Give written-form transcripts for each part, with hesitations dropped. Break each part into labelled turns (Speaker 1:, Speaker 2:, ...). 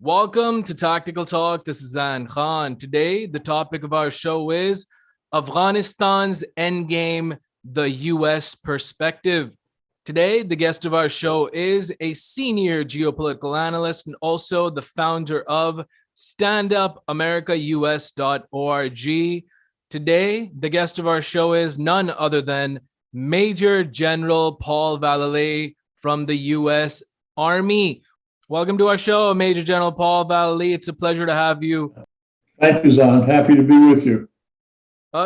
Speaker 1: Welcome to Tactical Talk. This is Zain Khan. Today, the topic of our show is Afghanistan's Endgame, the US perspective. Today, the guest of our show is a senior geopolitical analyst and also the founder of StandUpAmericaUS.org. Today, the guest of our show is none other than Major General Paul Vallely from the US Army. Welcome to our show, Major General Paul Vallely. It's a pleasure to have you.
Speaker 2: Thank you, Zain. I'm happy to be with you.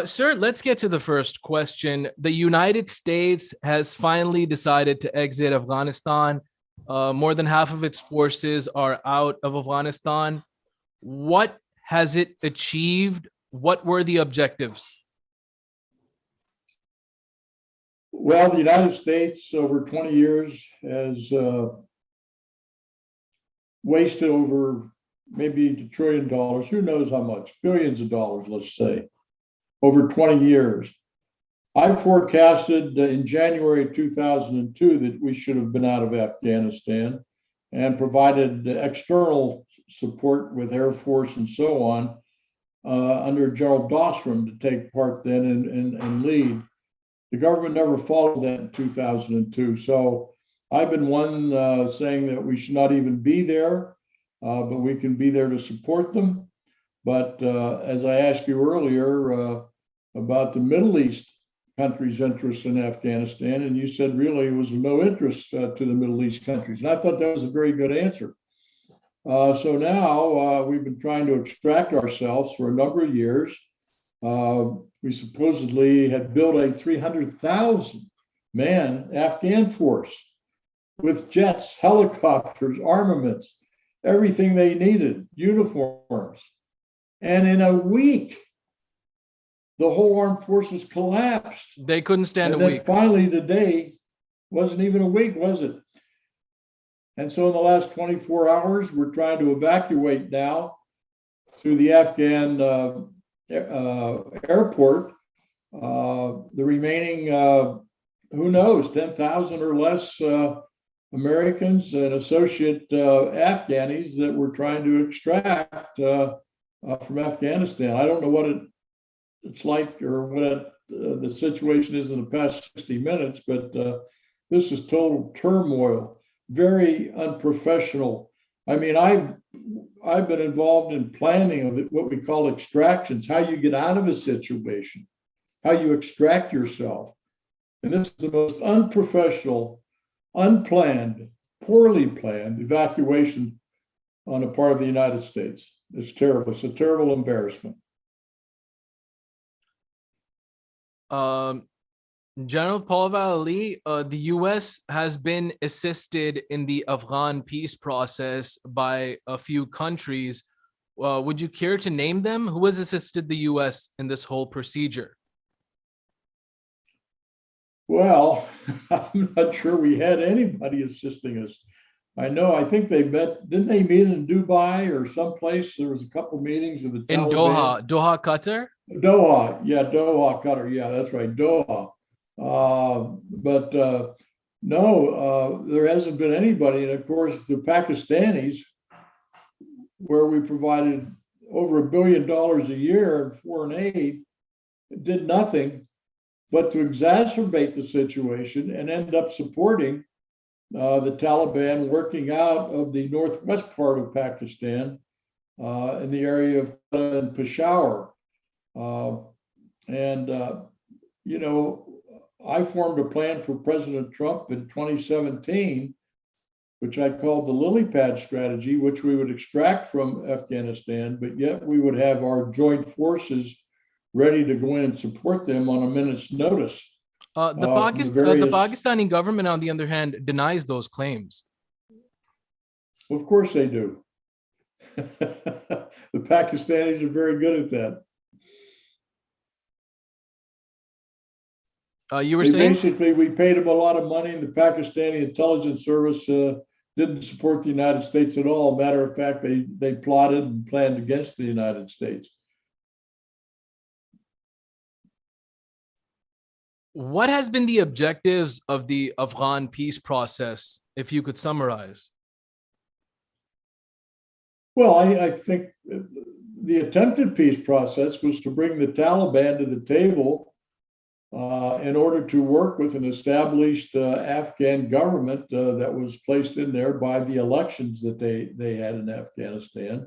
Speaker 1: Sir, let's get to the first question. The United States has finally decided to exit Afghanistan. More than half of its forces are out of Afghanistan. What has it achieved? What were the objectives?
Speaker 2: Well, the United States over 20 years has wasted over maybe $1 trillion, who knows how much, billions of dollars, let's say, over 20 years. I forecasted in January 2002 that we should have been out of Afghanistan and provided external support with Air Force and so on under General Dostrom to take part then and lead. The government never followed that in 2002. So I've been one saying that we should not even be there, but we can be there to support them. But as I asked you earlier about the Middle East countries' interest in Afghanistan, and you said really it was of no interest to the Middle East countries. And I thought that was a very good answer. So now we've been trying to extract ourselves for a number of years. We supposedly had built a 300,000-man Afghan force with jets, helicopters, armaments, everything they needed, uniforms. And in a week, the whole armed forces collapsed.
Speaker 1: They couldn't stand
Speaker 2: a
Speaker 1: week.
Speaker 2: Finally, today, wasn't even a week, was it? And so in the last 24 hours, we're trying to evacuate now through the Afghan airport. The remaining, who knows, 10,000 or less Americans and associate Afghanis that we're trying to extract from Afghanistan. I don't know what it's like or what the situation is in the past 60 minutes, but this is total turmoil, very unprofessional. I mean, I've been involved in planning of what we call extractions, how you get out of a situation, how you extract yourself. And this is the most unprofessional, unplanned, poorly planned evacuation on a part of the United States. It's terrible. It's a terrible embarrassment.
Speaker 1: General Paul Vallely, the U.S. has been assisted in the Afghan peace process by a few countries. Would you care to name them? Who has assisted the U.S. in this whole procedure?
Speaker 2: Well, I'm not sure we had anybody assisting us. I think they met, didn't they meet in Dubai or someplace? There was a couple meetings of the
Speaker 1: in
Speaker 2: Taliban.
Speaker 1: Doha, Qatar?
Speaker 2: Doha, Doha, Qatar. Yeah, that's right, Doha. No, there hasn't been anybody. And of course, the Pakistanis, where we provided over $1 billion a year in foreign aid, did nothing but to exacerbate the situation and end up supporting the Taliban working out of the northwest part of Pakistan in the area of Peshawar. I formed a plan for President Trump in 2017, which I called the lily pad strategy, which we would extract from Afghanistan, but yet we would have our joint forces ready to go in and support them on a minute's notice.
Speaker 1: The Pakistani government, on the other hand, denies those claims.
Speaker 2: Of course they do. The Pakistanis are very good at that.
Speaker 1: You were saying?
Speaker 2: Basically, we paid them a lot of money, and the Pakistani intelligence service didn't support the United States at all. Matter of fact, they plotted and planned against the United States.
Speaker 1: What has been the objectives of the Afghan peace process, if you could summarize?
Speaker 2: Well, I think the attempted peace process was to bring the Taliban to the table in order to work with an established Afghan government that was placed in there by the elections that they had in Afghanistan,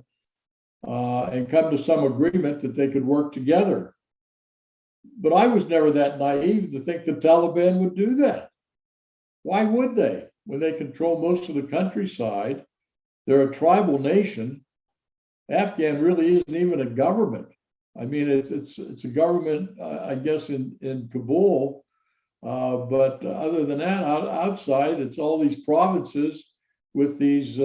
Speaker 2: and come to some agreement that they could work together. But I was never that naive to think the Taliban would do that. Why would they? When they control most of the countryside, they're a tribal nation. Afghan really isn't even a government. I mean, it's a government, I guess, in Kabul, but other than that, outside, it's all these provinces with these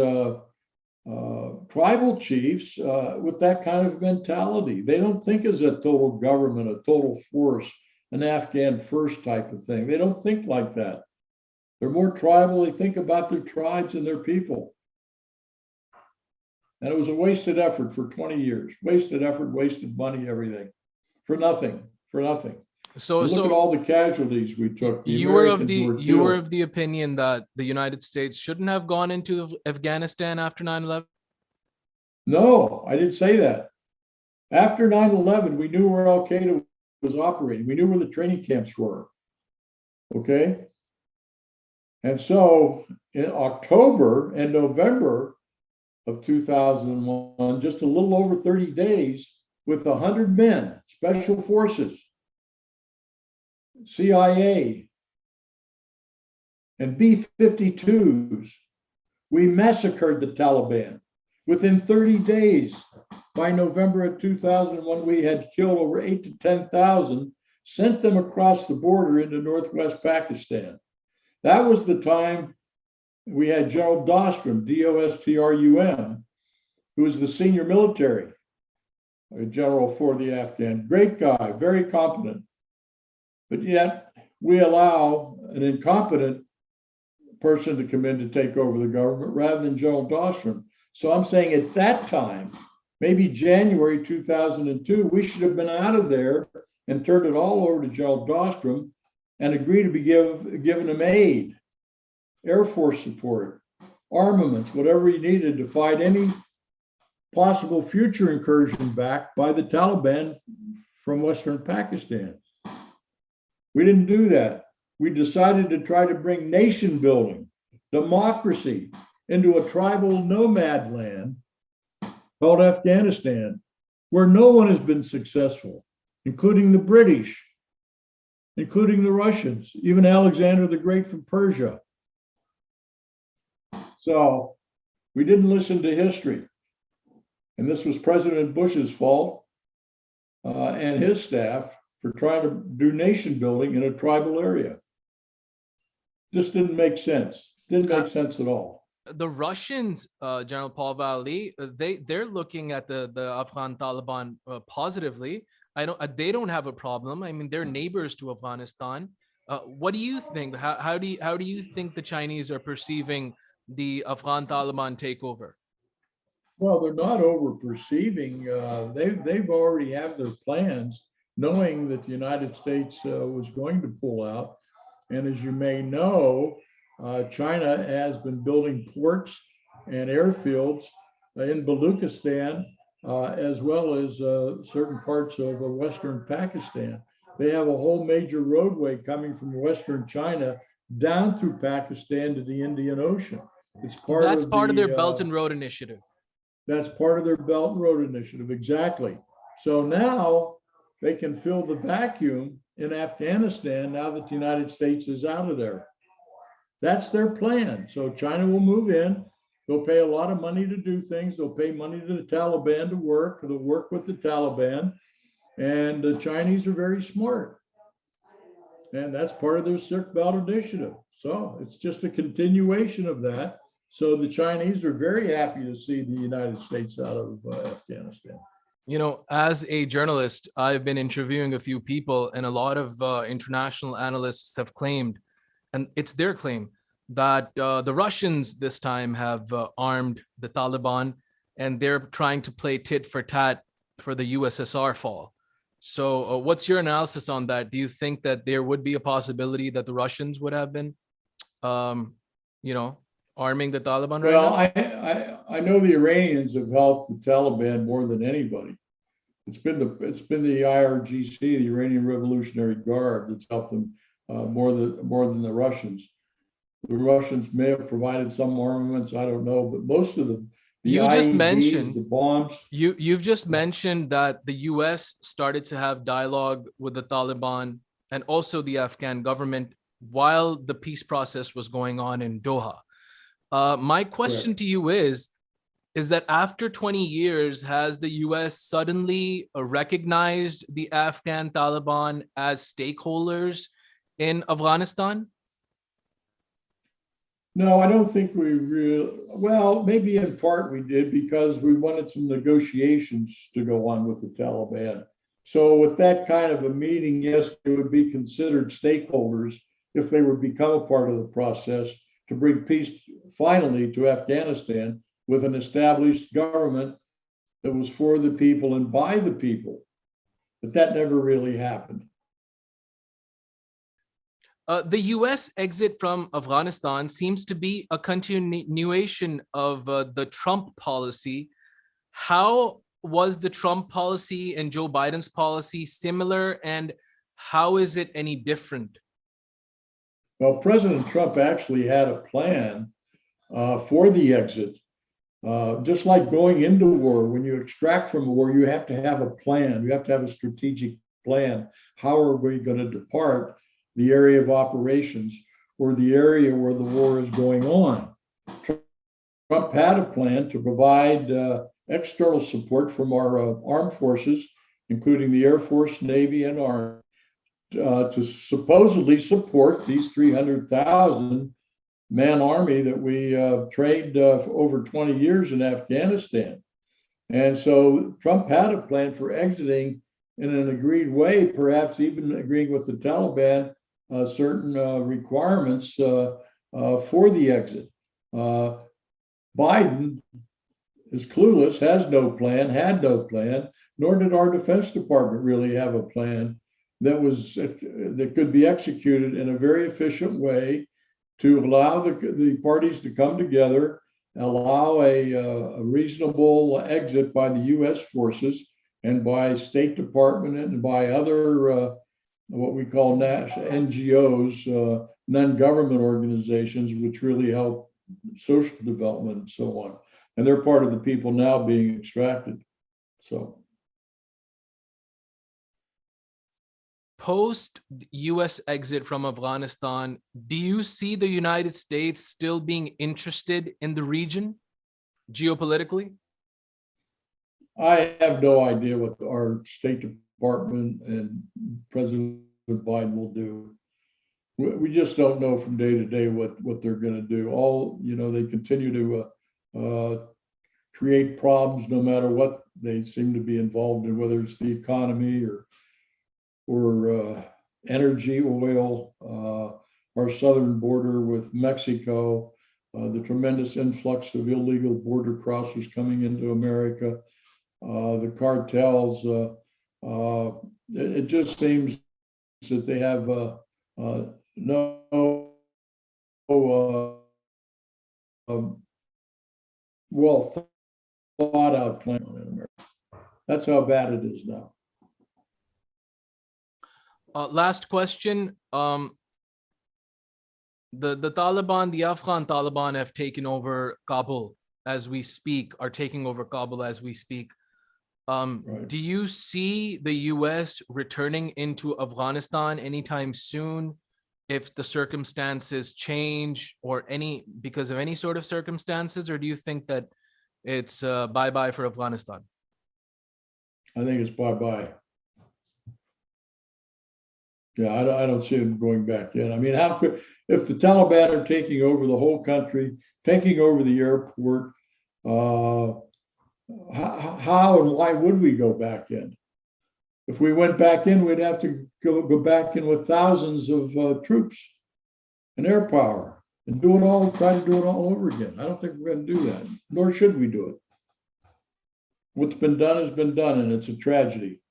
Speaker 2: tribal chiefs with that kind of mentality. They don't think as a total government, a total force, an Afghan first type of thing. They don't think like that. They're more tribal. They think about their tribes and their people. And it was a wasted effort for 20 years. Wasted effort, wasted money, everything. For nothing.
Speaker 1: So
Speaker 2: look at all the casualties we took.
Speaker 1: You were of the opinion that the United States shouldn't have gone into Afghanistan after 9/11?
Speaker 2: No, I didn't say that. After 9/11, we knew where Al Qaeda was operating. We knew where the training camps were. Okay. And so in October and November of 2001, just a little over 30 days, with 100 men, special forces, CIA, and B-52s, we massacred the Taliban. Within 30 days, by November of 2001, we had killed over 8,000 to 10,000, sent them across the border into northwest Pakistan. That was the time we had General Dostrum, D-O-S-T-R-U-M, who was the senior military general for the Afghan. Great guy, very competent. But yet we allow an incompetent person to come in to take over the government rather than General Dostrum. So I'm saying at that time, maybe January 2002, we should have been out of there and turned it all over to General Dostrum and agreed to be given him aid, Air Force support, armaments, whatever he needed to fight any possible future incursion back by the Taliban from Western Pakistan. We didn't do that. We decided to try to bring nation building, democracy into a tribal nomad land called Afghanistan, where no one has been successful, including the British, including the Russians, even Alexander the Great from Persia. So we didn't listen to history. And this was President Bush's fault and his staff for trying to do nation building in a tribal area. This didn't make sense. Didn't make sense at all.
Speaker 1: The Russians, General Paul Vallely, they're looking at the Afghan Taliban positively. They don't have a problem. I mean, they're neighbors to Afghanistan. What do you think? How do you think the Chinese are perceiving the Afghan Taliban takeover?
Speaker 2: Well, they're not over perceiving. They've already have their plans, knowing that the United States was going to pull out. And as you may know, China has been building ports and airfields in Baluchistan, as well as certain parts of western Pakistan. They have a whole major roadway coming from western China down through Pakistan to the Indian Ocean. It's part of their
Speaker 1: Belt and Road Initiative.
Speaker 2: That's part of their Belt and Road Initiative, exactly. So now they can fill the vacuum in Afghanistan now that the United States is out of there. That's their plan. So China will move in. They'll pay a lot of money to do things. They'll pay money to the Taliban to work. They'll work with the Taliban. And the Chinese are very smart. And that's part of their Silk Belt Initiative. So it's just a continuation of that. So the Chinese are very happy to see the United States out of Afghanistan.
Speaker 1: You know, as a journalist, I've been interviewing a few people, and a lot of international analysts have claimed, and it's their claim, that the Russians this time have armed the Taliban, and they're trying to play tit for tat for the USSR fall. So what's your analysis on that? Do you think that there would be a possibility that the Russians would have been, arming the Taliban right now?
Speaker 2: Well, I know the Iranians have helped the Taliban more than anybody. It's been the IRGC, the Iranian Revolutionary Guard, that's helped them more than the Russians. The Russians may have provided some armaments, I don't know, but most of the IEDs, the bombs.
Speaker 1: You've just mentioned that the US started to have dialogue with the Taliban and also the Afghan government while the peace process was going on in Doha. My question to you is that after 20 years, has the US suddenly recognized the Afghan Taliban as stakeholders in Afghanistan?
Speaker 2: No, I don't think we really, well, maybe in part we did because we wanted some negotiations to go on with the Taliban. So with that kind of a meeting, yes, they would be considered stakeholders if they would become a part of the process to bring peace finally to Afghanistan with an established government that was for the people and by the people. But that never really happened.
Speaker 1: The US exit from Afghanistan seems to be a continuation of the Trump policy. How was the Trump policy and Joe Biden's policy similar, and how is it any different?
Speaker 2: Well, President Trump actually had a plan for the exit. Just like going into war, when you extract from a war, you have to have a plan. You have to have a strategic plan. How are we going to depart the area of operations or the area where the war is going on? Trump had a plan to provide external support from our armed forces, including the Air Force, Navy, and Army, to supposedly support these 300,000 man army that we trained for over 20 years in Afghanistan. And so Trump had a plan for exiting in an agreed way, perhaps even agreeing with the Taliban certain requirements for the exit. Biden is clueless, has no plan, had no plan, nor did our Defense Department really have a plan that could be executed in a very efficient way to allow the parties to come together, allow a reasonable exit by the U.S. forces and by State Department and by other what we call NGOs, non-government organizations, which really help social development and so on. And they're part of the people now being extracted. So.
Speaker 1: Post US exit from Afghanistan, do you see the United States still being interested in the region geopolitically?
Speaker 2: I have no idea what our State Department and President Biden will do. We just don't know from day to day what they're going to do. They continue to create problems no matter what they seem to be involved in, whether it's the economy or energy, oil, our southern border with Mexico, the tremendous influx of illegal border crossers coming into America, the cartels. It just seems that they have no well thought out plan in America. That's how bad it is now.
Speaker 1: Last question. The Taliban, the Afghan Taliban have taken over Kabul as we speak, are taking over Kabul as we speak.
Speaker 2: Right.
Speaker 1: Do you see the US returning into Afghanistan anytime soon if the circumstances change or because of any sort of circumstances, or do you think that it's bye-bye for Afghanistan?
Speaker 2: I think it's bye-bye. Yeah, I don't see them going back in. I mean, if the Taliban are taking over the whole country, taking over the airport, how and why would we go back in? If we went back in, we'd have to go back in with thousands of troops and air power and try to do it all over again. I don't think we're going to do that, nor should we do it. What's been done has been done, and it's a tragedy.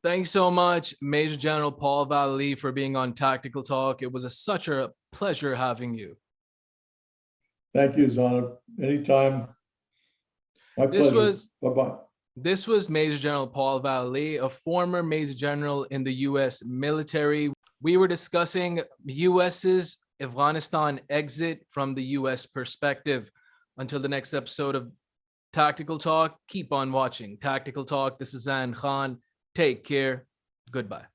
Speaker 1: Thanks so much, Major General Paul Vallely, for being on Tactical Talk. It was such a pleasure having you.
Speaker 2: Thank you, Zana. Anytime. My
Speaker 1: This
Speaker 2: pleasure.
Speaker 1: was
Speaker 2: Bye-bye.
Speaker 1: This was Major General Paul Vallely, a former Major General in the U.S. military. We were discussing U.S.'s Afghanistan exit from the U.S. perspective. Until the next episode of Tactical Talk, keep on watching Tactical Talk. This is Zain Khan. Take care. Goodbye.